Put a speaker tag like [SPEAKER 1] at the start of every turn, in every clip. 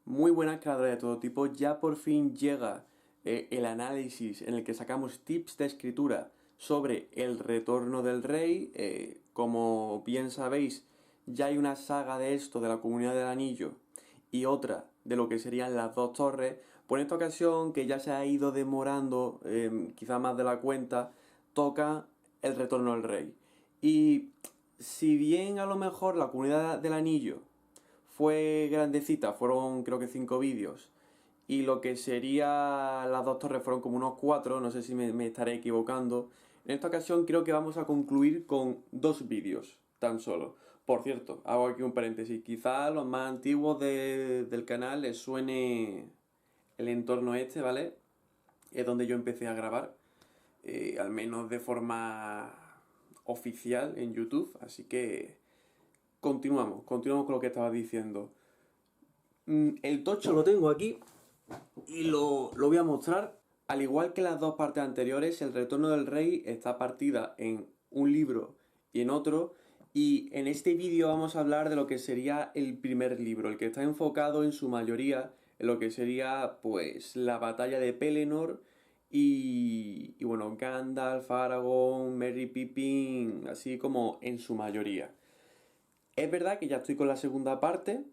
[SPEAKER 1] Muy buenas creadores de todo tipo, ya por fin llega el análisis en el que sacamos tips de escritura sobre el retorno del rey. Como bien sabéis, ya hay una saga de esto de la Comunidad del Anillo y otra de lo que serían las dos torres. Por esta ocasión, que ya se ha ido demorando, quizá más de la cuenta, toca el retorno del rey. Y si bien a lo mejor la Comunidad del Anillo fue grandecita, fueron creo que 5 vídeos. Y lo que sería las dos torres fueron como unos 4, no sé si me estaré equivocando. En esta ocasión creo que vamos a concluir con 2 vídeos, tan solo. Por cierto, hago aquí un paréntesis. Quizá a los más antiguos del canal les suene el entorno este, ¿vale? Es donde yo empecé a grabar, al menos de forma oficial en YouTube. Así que continuamos con lo que estaba diciendo. El tocho lo tengo aquí y lo voy a mostrar. Al igual que las dos partes anteriores, El Retorno del Rey está partida en un libro y en otro. Y en este vídeo vamos a hablar de lo que sería el primer libro, el que está enfocado en su mayoría en lo que sería pues la batalla de Pelennor y bueno, Gandalf, Aragorn, Merry, Pippin, así como en su mayoría. Es verdad que ya estoy con la segunda parte,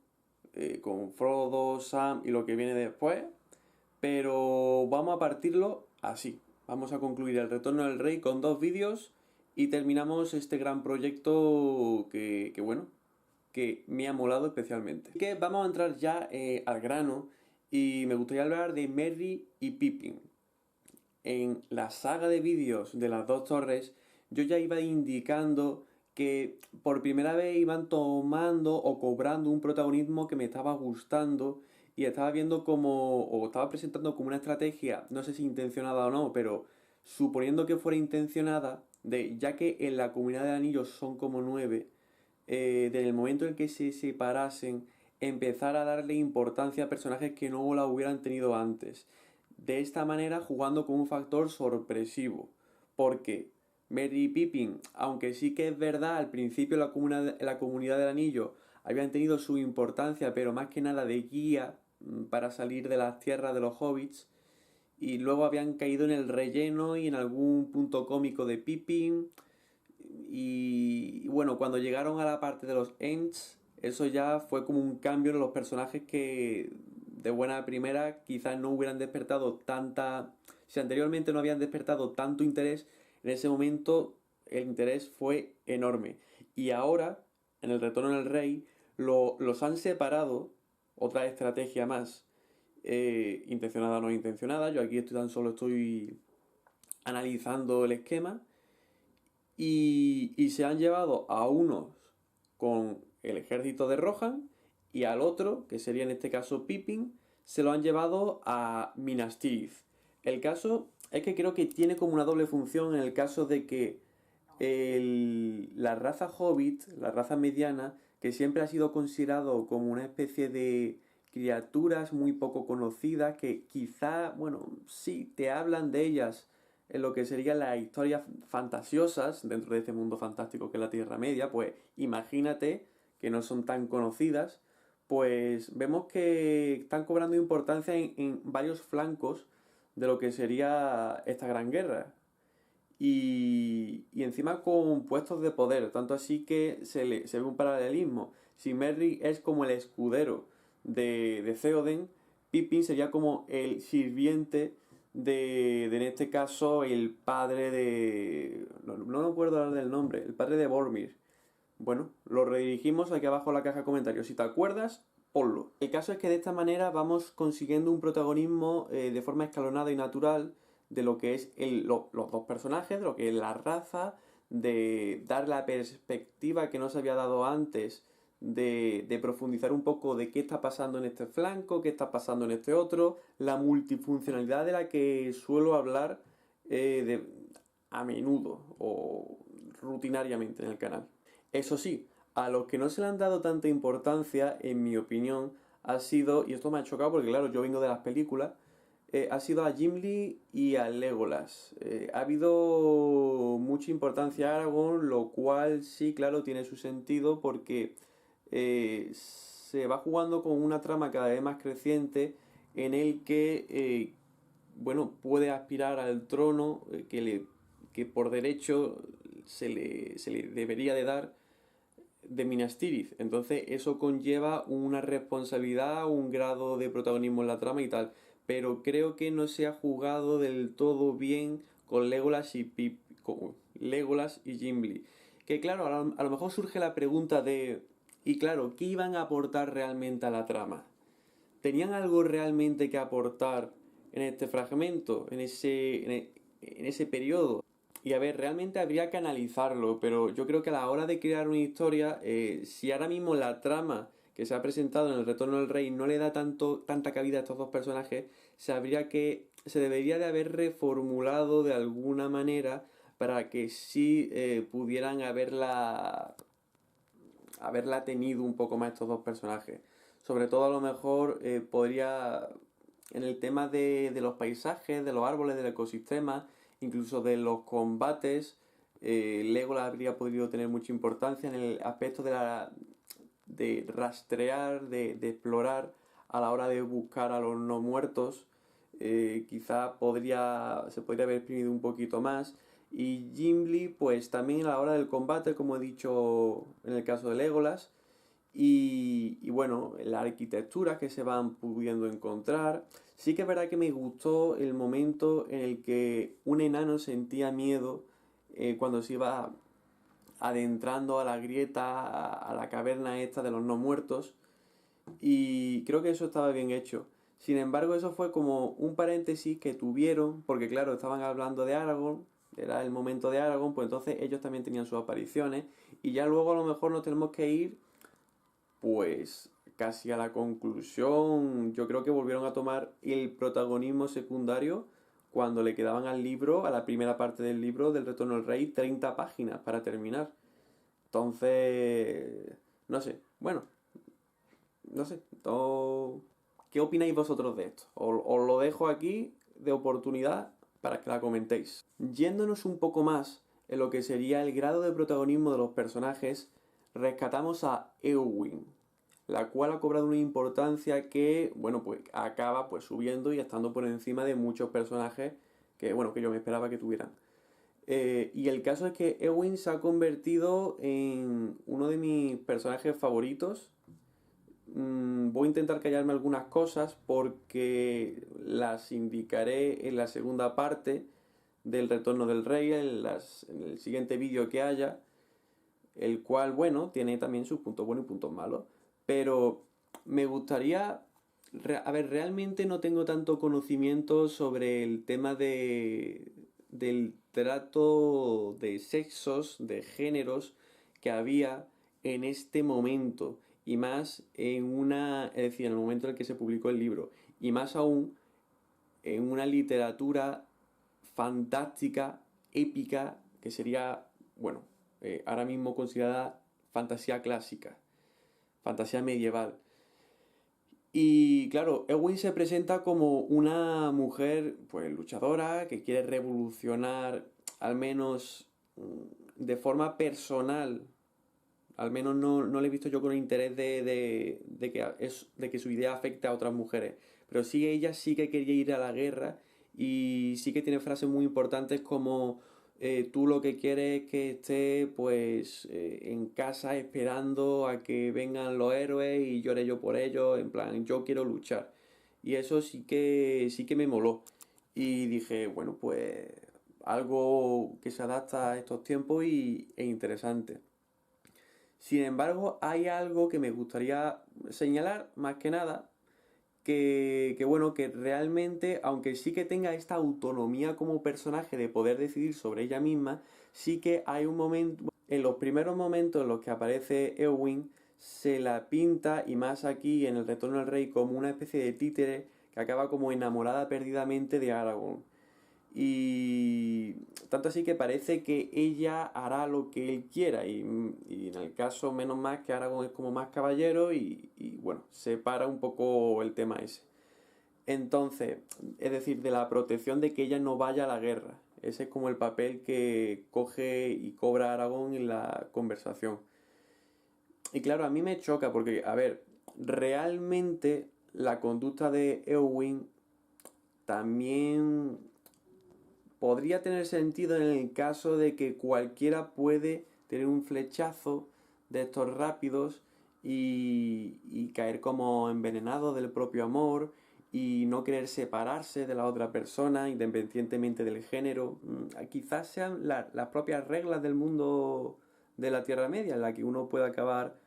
[SPEAKER 1] con Frodo, Sam y lo que viene después, pero vamos a partirlo así. Vamos a concluir el Retorno del Rey con 2 vídeos y terminamos este gran proyecto bueno, que me ha molado especialmente. Así que vamos a entrar ya al grano y me gustaría hablar de Merry y Pippin. En la saga de vídeos de las dos torres, yo ya iba indicando que por primera vez iban tomando o cobrando un protagonismo que me estaba gustando y estaba viendo como, o estaba presentando como una estrategia, no sé si intencionada o no, pero suponiendo que fuera intencionada, de ya que en la Comunidad de Anillos son como 9, desde el momento en que se separasen, empezar a darle importancia a personajes que no la hubieran tenido antes. De esta manera jugando con un factor sorpresivo. Porque Merry y Pippin, aunque sí que es verdad, al principio la comunidad del anillo habían tenido su importancia, pero más que nada de guía para salir de las tierras de los hobbits, y luego habían caído en el relleno y en algún punto cómico de Pippin, y bueno, cuando llegaron a la parte de los Ents, eso ya fue como un cambio en los personajes que de buena primera quizás no hubieran despertado tanta... Si anteriormente no habían despertado tanto interés, en ese momento el interés fue enorme. Y ahora, en el Retorno del Rey, los han separado, otra estrategia más, intencionada o no intencionada. Yo aquí tan solo estoy analizando el esquema y se han llevado a unos con el ejército de Rohan y al otro, que sería en este caso Pippin, se lo han llevado a Minas Tirith. El caso es que creo que tiene como una doble función en el caso de que la raza hobbit, la raza mediana, que siempre ha sido considerado como una especie de criaturas muy poco conocidas, que quizá, bueno, sí, te hablan de ellas en lo que serían las historias fantasiosas dentro de este mundo fantástico que es la Tierra Media, pues imagínate que no son tan conocidas, pues vemos que están cobrando importancia en varios flancos de lo que sería esta gran guerra. Y encima con puestos de poder, tanto así que se ve un paralelismo. Si Merry es como el escudero de Theoden, Pippin sería como el sirviente en este caso, el padre de... No me acuerdo ahora del nombre, el padre de Boromir. Bueno, lo redirigimos aquí abajo en la caja de comentarios. Si te acuerdas, ponlo. El caso es que de esta manera vamos consiguiendo un protagonismo de forma escalonada y natural de lo que es los dos personajes, de lo que es la raza, de dar la perspectiva que no se había dado antes, de profundizar un poco de qué está pasando en este flanco, qué está pasando en este otro, la multifuncionalidad de la que suelo hablar a menudo o rutinariamente en el canal. Eso sí, a los que no se le han dado tanta importancia, en mi opinión, ha sido, y esto me ha chocado porque claro, yo vengo de las películas, ha sido a Gimli y a Legolas. Ha habido mucha importancia a Aragorn, lo cual sí, claro, tiene su sentido porque se va jugando con una trama cada vez más creciente en el que, bueno, puede aspirar al trono que por derecho se le debería de dar de Minas Tirith. Entonces eso conlleva una responsabilidad, un grado de protagonismo en la trama y tal. Pero creo que no se ha jugado del todo bien con Legolas y Gimli. Que claro, a lo mejor surge la pregunta de... Y claro, ¿qué iban a aportar realmente a la trama? ¿Tenían algo realmente que aportar en este fragmento, en ese periodo? Y a ver, realmente habría que analizarlo, pero yo creo que a la hora de crear una historia, si ahora mismo la trama que se ha presentado en El Retorno del Rey no le da tanta cabida a estos dos personajes, se debería de haber reformulado de alguna manera para que sí pudieran haberla tenido un poco más estos dos personajes. Sobre todo a lo mejor podría, en el tema de los paisajes, de los árboles, del ecosistema, incluso de los combates, Legolas habría podido tener mucha importancia en el aspecto de rastrear, de explorar a la hora de buscar a los no muertos. Quizá se podría haber exprimido un poquito más. Y Gimli, pues también a la hora del combate, como he dicho en el caso de Legolas, y bueno, la arquitectura que se van pudiendo encontrar. Sí que es verdad que me gustó el momento en el que un enano sentía miedo cuando se iba adentrando a la grieta, a la caverna esta de los no muertos. Y creo que eso estaba bien hecho. Sin embargo, eso fue como un paréntesis que tuvieron, porque claro, estaban hablando de Aragorn, era el momento de Aragorn, pues entonces ellos también tenían sus apariciones, y ya luego a lo mejor nos tenemos que ir pues casi a la conclusión. Yo creo que volvieron a tomar el protagonismo secundario cuando le quedaban al libro, a la primera parte del libro del Retorno del Rey, 30 páginas para terminar. Entonces, no sé, bueno, no sé. ¿Qué opináis vosotros de esto? Os lo dejo aquí de oportunidad para que la comentéis. Yéndonos un poco más en lo que sería el grado de protagonismo de los personajes, rescatamos a Eowyn, la cual ha cobrado una importancia que, bueno, pues acaba pues subiendo y estando por encima de muchos personajes que, bueno, que yo me esperaba que tuvieran. Y el caso es que Eowyn se ha convertido en uno de mis personajes favoritos. Voy a intentar callarme algunas cosas porque las indicaré en la segunda parte del Retorno del Rey, en el siguiente vídeo que haya, el cual, bueno, tiene también sus puntos buenos y puntos malos. Pero me gustaría... A ver, realmente no tengo tanto conocimiento sobre el tema del trato de sexos, de géneros que había en este momento. Y más es decir, en el momento en el que se publicó el libro. Y más aún en una literatura fantástica, épica, que sería, bueno, ahora mismo considerada fantasía clásica, fantasía medieval. Y claro, Eowyn se presenta como una mujer, pues luchadora, que quiere revolucionar, al menos de forma personal. Al menos no le he visto yo con interés de que su idea afecte a otras mujeres. Pero sí, ella sí que quería ir a la guerra y sí que tiene frases muy importantes como tú lo que quieres es que esté pues en casa esperando a que vengan los héroes y llore yo por ellos, en plan, yo quiero luchar. Y eso sí que me moló. Y dije, bueno, pues algo que se adapta a estos tiempos e interesante. Sin embargo, hay algo que me gustaría señalar, más que nada, bueno, que realmente, aunque sí que tenga esta autonomía como personaje de poder decidir sobre ella misma, sí que hay un momento, en los primeros momentos en los que aparece Eowyn, se la pinta, y más aquí en El Retorno del Rey, como una especie de títere que acaba como enamorada perdidamente de Aragorn. Y tanto así que parece que ella hará lo que él quiera. Y en el caso, menos más que Aragorn es como más caballero y bueno, separa un poco el tema ese. Entonces, es decir, de la protección de que ella no vaya a la guerra. Ese es como el papel que coge y cobra Aragorn en la conversación. Y claro, a mí me choca porque, a ver, realmente la conducta de Eowyn también podría tener sentido en el caso de que cualquiera puede tener un flechazo de estos rápidos y caer como envenenado del propio amor y no querer separarse de la otra persona independientemente del género. Quizás sean las propias reglas del mundo de la Tierra Media en la que uno puede acabar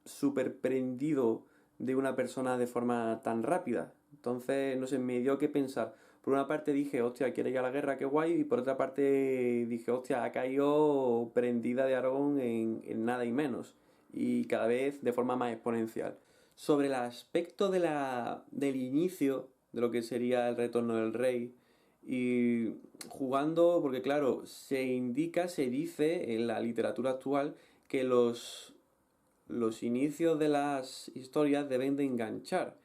[SPEAKER 1] súper prendido de una persona de forma tan rápida. Entonces, no sé, me dio que pensar. Por una parte dije, hostia, quiere ir a la guerra, qué guay. Y por otra parte dije, hostia, ha caído prendida de Aragón en nada y menos. Y cada vez de forma más exponencial. Sobre el aspecto del inicio de lo que sería el retorno del rey. Y jugando, porque claro, se indica, se dice en la literatura actual que los inicios de las historias deben de enganchar.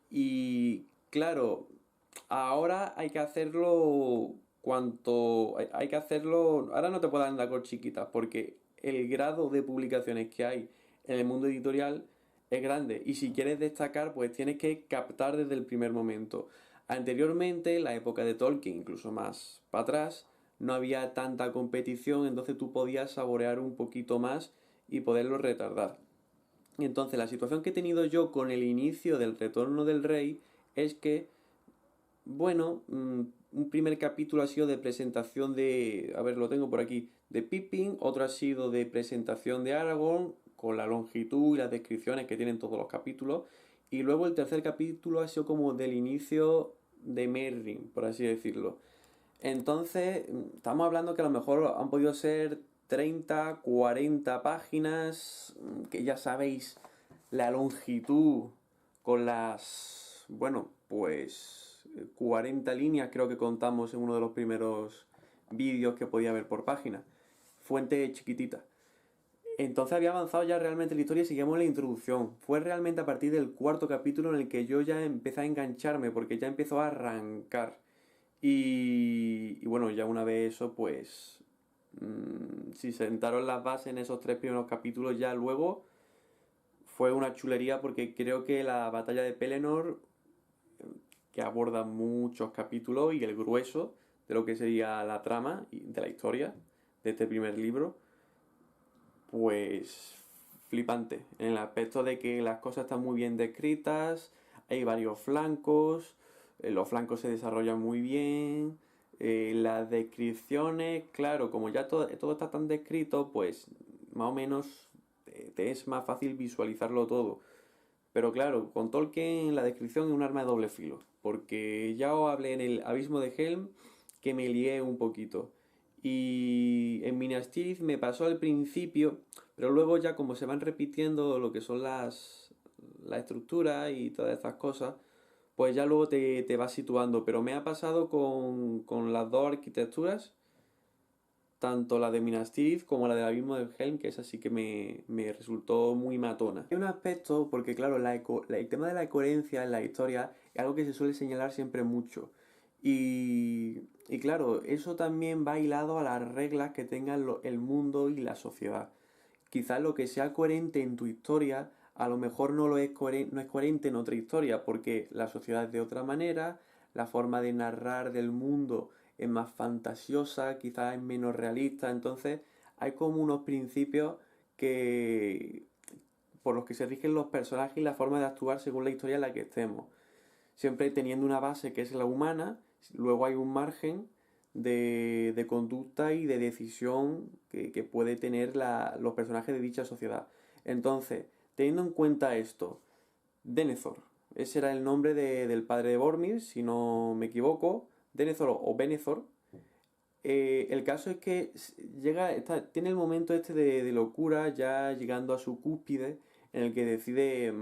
[SPEAKER 1] Y claro, ahora hay que hacerlo hay que hacerlo. Ahora no te puedo andar con chiquitas porque el grado de publicaciones que hay en el mundo editorial es grande. Y si quieres destacar, pues tienes que captar desde el primer momento. Anteriormente, en la época de Tolkien, incluso más para atrás, no había tanta competición, entonces tú podías saborear un poquito más y poderlo retardar. Entonces, la situación que he tenido yo con el inicio del Retorno del Rey es que, bueno, un primer capítulo ha sido de presentación de, a ver, lo tengo por aquí, de Pippin, otro ha sido de presentación de Aragorn, con la longitud y las descripciones que tienen todos los capítulos, y luego el tercer capítulo ha sido como del inicio de Merry, por así decirlo. Entonces, estamos hablando que a lo mejor han podido ser 30, 40 páginas, que ya sabéis la longitud con bueno, pues 40 líneas creo que contamos en uno de los primeros vídeos que podía ver por página. Fuente chiquitita. Entonces había avanzado ya realmente la historia y seguíamos la introducción. Fue realmente a partir del cuarto capítulo en el que yo ya empecé a engancharme porque ya empezó a arrancar. Y bueno, ya una vez eso, pues si sentaron las bases en esos tres primeros capítulos, ya luego fue una chulería porque creo que la batalla de Pelennor, que aborda muchos capítulos y el grueso de lo que sería la trama de la historia de este primer libro, pues flipante, en el aspecto de que las cosas están muy bien descritas, hay varios flancos, los flancos se desarrollan muy bien, las descripciones, claro, como ya todo está tan descrito, pues más o menos te es más fácil visualizarlo todo. Pero claro, con Tolkien la descripción es un arma de doble filo, porque ya os hablé en el Abismo de Helm que me lié un poquito. Y en Minas Tirith me pasó al principio, pero luego ya como se van repitiendo lo que son la estructura y todas estas cosas, pues ya luego te vas situando. Pero me ha pasado con las dos arquitecturas, tanto la de Minas Tirith como la del Abismo del Helm, que esa sí que me resultó muy matona. Hay un aspecto, porque claro, el tema de la coherencia en la historia es algo que se suele señalar siempre mucho. Y claro, eso también va hilado a las reglas que tengan el mundo y la sociedad. Quizás lo que sea coherente en tu historia, a lo mejor no es coherente en otra historia, porque la sociedad es de otra manera, la forma de narrar del mundo es más fantasiosa, quizás es menos realista, entonces hay como unos principios que por los que se rigen los personajes y la forma de actuar según la historia en la que estemos. Siempre teniendo una base que es la humana, luego hay un margen de conducta y de decisión que puede tener los personajes de dicha sociedad. Entonces, teniendo en cuenta esto, Denethor, ese era el nombre del padre de Boromir, si no me equivoco, Denethor o Benethor. El caso es que tiene el momento este de locura, ya llegando a su cúspide, en el que decide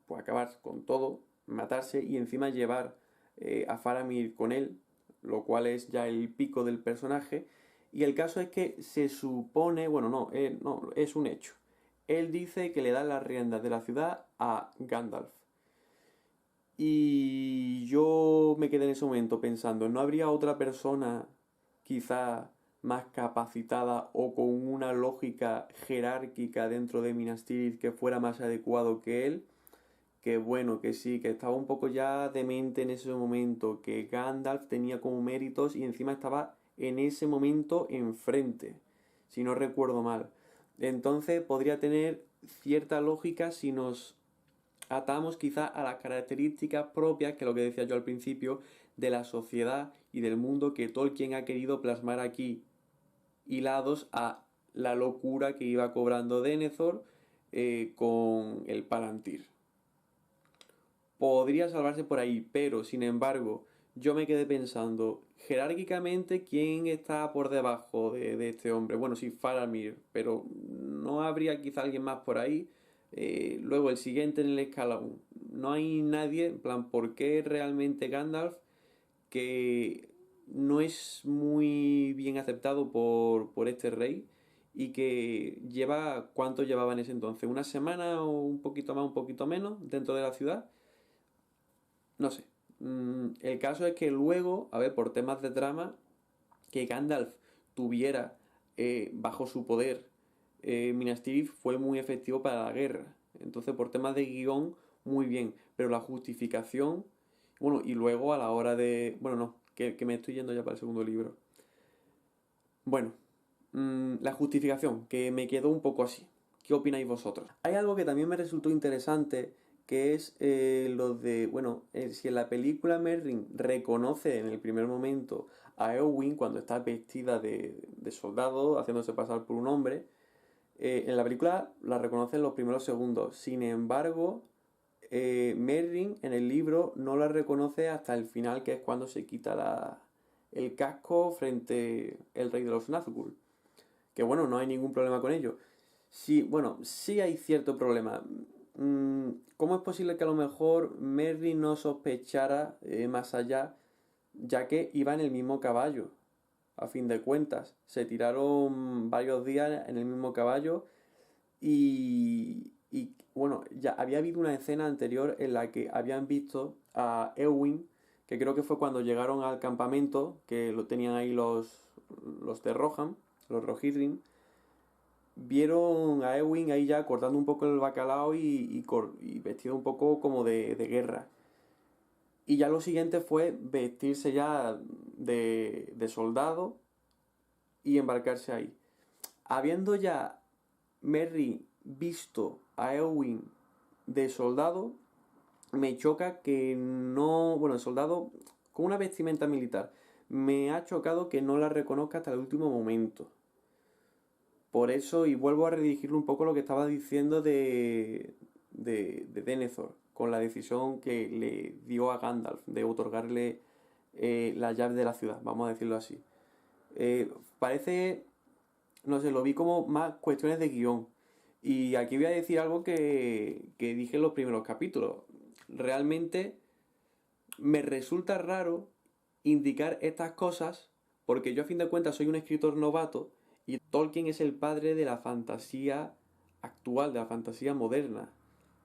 [SPEAKER 1] pues, acabar con todo, matarse y encima llevar a Faramir con él, lo cual es ya el pico del personaje. Y el caso es que se supone, bueno, no, es un hecho. Él dice que le da las riendas de la ciudad a Gandalf. Y yo me quedé en ese momento pensando, ¿no habría otra persona quizá más capacitada o con una lógica jerárquica dentro de Minas Tirith que fuera más adecuado que él. Que bueno, que sí, que estaba un poco ya demente en ese momento, que Gandalf tenía como méritos y encima estaba en ese momento enfrente, si no recuerdo mal. Entonces podría tener cierta lógica si nos atamos quizá a las características propias, que es lo que decía yo al principio, de la sociedad y del mundo que Tolkien ha querido plasmar aquí, hilados a la locura que iba cobrando Denethor con el Palantir. Podría salvarse por ahí, pero sin embargo, yo me quedé pensando, jerárquicamente, ¿quién está por debajo de este hombre? Bueno, sí, Faramir, pero ¿no habría quizá alguien más por ahí? Luego, el siguiente en el escalón. No hay nadie, en plan, ¿por qué realmente Gandalf, que no es muy bien aceptado por este rey? Y que lleva, ¿cuánto llevaba en ese entonces? ¿Una semana o un poquito más, un poquito menos dentro de la ciudad? No sé. El caso es que luego, a ver, por temas de trama, que Gandalf tuviera bajo su poder Minas Tirith fue muy efectivo para la guerra. Entonces, por temas de guión, muy bien. Pero la justificación, bueno, y luego a la hora de... Bueno, no, que me estoy yendo ya para el segundo libro. Bueno, la justificación, que me quedó un poco así. ¿Qué opináis vosotros? Hay algo que también me resultó interesante, que es lo de, bueno, si en la película Merrin reconoce en el primer momento a Eowyn cuando está vestida de soldado, haciéndose pasar por un hombre, en la película la reconoce en los primeros segundos. Sin embargo, Merrin en el libro no la reconoce hasta el final, que es cuando se quita el casco frente al rey de los Nazgûl. Que bueno, no hay ningún problema con ello. Sí, bueno, sí hay cierto problema. ¿Cómo es posible que a lo mejor Merry no sospechara más allá, ya que iba en el mismo caballo? A fin de cuentas, se tiraron varios días en el mismo caballo y bueno, ya había habido una escena anterior en la que habían visto a Eowyn, que creo que fue cuando llegaron al campamento, que lo tenían ahí los de Rohan, los Rohirrim, vieron a Eowyn ahí ya cortando un poco el bacalao y vestido un poco como de guerra. Y ya lo siguiente fue vestirse ya de soldado y embarcarse ahí. Habiendo ya Merry visto a Eowyn de soldado, me choca que no... Bueno, el soldado con una vestimenta militar. Me ha chocado que no la reconozca hasta el último momento. Por eso, y vuelvo a redirigirlo un poco lo que estaba diciendo de Denethor, con la decisión que le dio a Gandalf de otorgarle la llave de la ciudad, vamos a decirlo así. Parece, no sé, lo vi como más cuestiones de guión. Y aquí voy a decir algo que dije en los primeros capítulos. Realmente me resulta raro indicar estas cosas porque yo a fin de cuentas soy un escritor novato y Tolkien es el padre de la fantasía actual, de la fantasía moderna.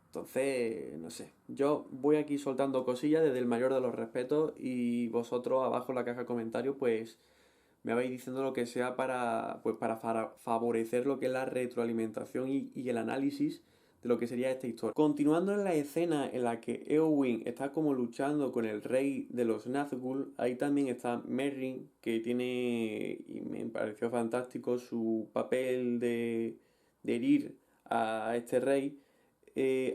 [SPEAKER 1] Entonces, no sé, yo voy aquí soltando cosillas desde el mayor de los respetos y vosotros abajo en la caja de comentarios pues me vais diciendo lo que sea para, pues, para favorecer lo que es la retroalimentación y el análisis de lo que sería esta historia. Continuando en la escena en la que Eowyn está como luchando con el rey de los Nazgûl, ahí también está Merry, que tiene, y me pareció fantástico, su papel de herir a este rey.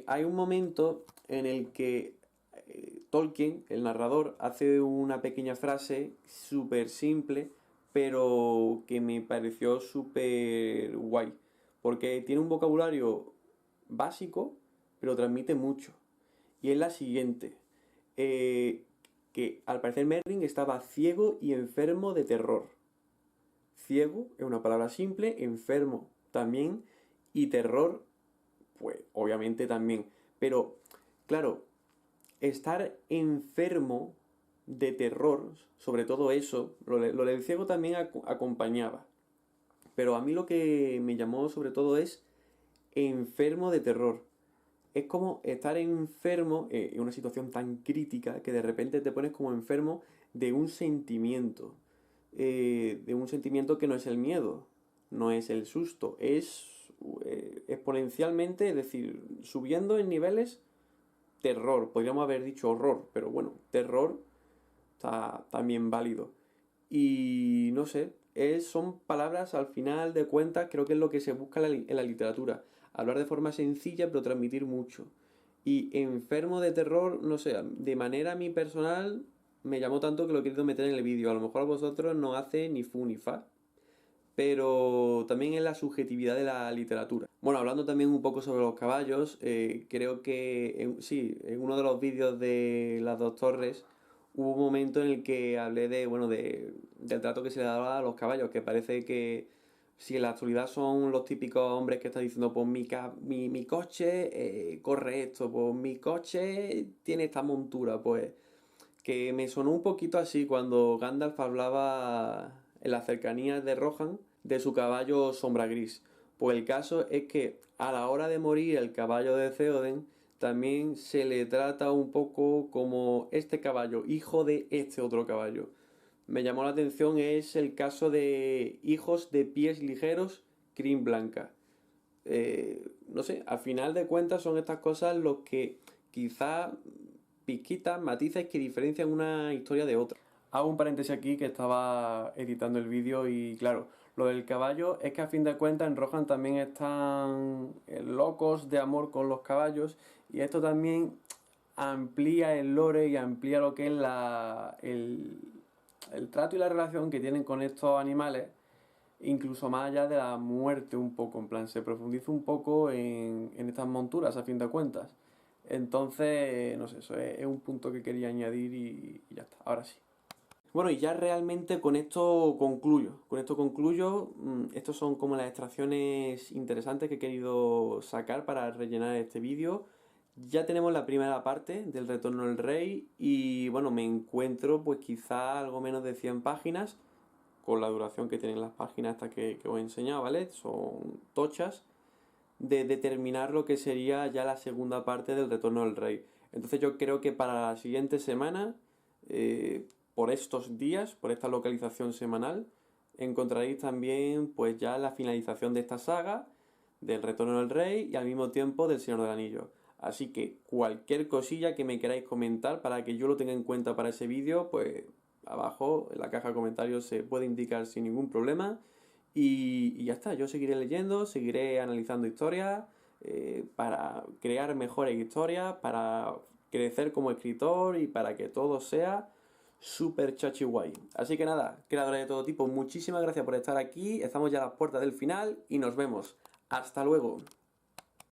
[SPEAKER 1] Hay un momento en el que Tolkien, el narrador, hace una pequeña frase súper simple, pero que me pareció súper guay, porque tiene un vocabulario básico, pero transmite mucho. Y es la siguiente, eh, que al parecer Merlin estaba ciego y enfermo de terror. Ciego es una palabra simple, enfermo también, y terror, pues obviamente también. Pero, claro, estar enfermo de terror, sobre todo eso, lo del ciego también acompañaba. Pero a mí lo que me llamó sobre todo es enfermo de terror. Es como estar enfermo en una situación tan crítica que de repente te pones como enfermo de un sentimiento. de un sentimiento que no es el miedo, no es el susto, es exponencialmente, es decir, subiendo en niveles, terror, podríamos haber dicho horror, pero bueno, terror está también válido. Y no sé, son palabras al final de cuentas, creo que es lo que se busca en la literatura. Hablar de forma sencilla pero transmitir mucho. Y enfermo de terror, no sé, de manera a mí personal me llamó tanto que lo he querido meter en el vídeo. A lo mejor a vosotros no hace ni fu ni fa, pero también es la subjetividad de la literatura. Bueno, hablando también un poco sobre los caballos, creo que sí, en uno de los vídeos de las dos torres hubo un momento en el que hablé de, bueno, del trato que se le daba a los caballos, que parece que si en la actualidad son los típicos hombres que están diciendo, pues mi coche corre esto, pues mi coche tiene esta montura, pues que me sonó un poquito así cuando Gandalf hablaba en las cercanías de Rohan de su caballo Sombra Gris. Pues el caso es que a la hora de morir el caballo de Theoden también se le trata un poco como este caballo, hijo de este otro caballo. Me llamó la atención es el caso de hijos de pies ligeros, crin blanca. No sé, al final de cuentas son estas cosas los que quizá pizquitas, matices que diferencian una historia de otra. Hago un paréntesis aquí que estaba editando el vídeo y claro, lo del caballo es que a fin de cuentas en Rohan también están locos de amor con los caballos y esto también amplía el lore y amplía lo que es el trato y la relación que tienen con estos animales, incluso más allá de la muerte un poco, en plan, se profundiza un poco en estas monturas a fin de cuentas. Entonces, no sé, eso es un punto que quería añadir y ya está, ahora sí. Bueno, y ya realmente con esto concluyo. Con esto concluyo. Estos son como las extracciones interesantes que he querido sacar para rellenar este vídeo. Ya tenemos la primera parte del Retorno del Rey y bueno, me encuentro pues quizá algo menos de 100 páginas con la duración que tienen las páginas hasta que os he enseñado, ¿vale? Son tochas de determinar lo que sería ya la segunda parte del Retorno del Rey. Entonces yo creo que para la siguiente semana, por estos días, por esta localización semanal, encontraréis también pues ya la finalización de esta saga, del Retorno del Rey y al mismo tiempo del Señor del Anillo. Así que cualquier cosilla que me queráis comentar para que yo lo tenga en cuenta para ese vídeo, pues abajo en la caja de comentarios se puede indicar sin ningún problema. Y ya está, yo seguiré leyendo, seguiré analizando historias para crear mejores historias, para crecer como escritor y para que todo sea súper chachi guay. Así que nada, creadores de todo tipo, muchísimas gracias por estar aquí, estamos ya a las puertas del final y nos vemos. Hasta luego.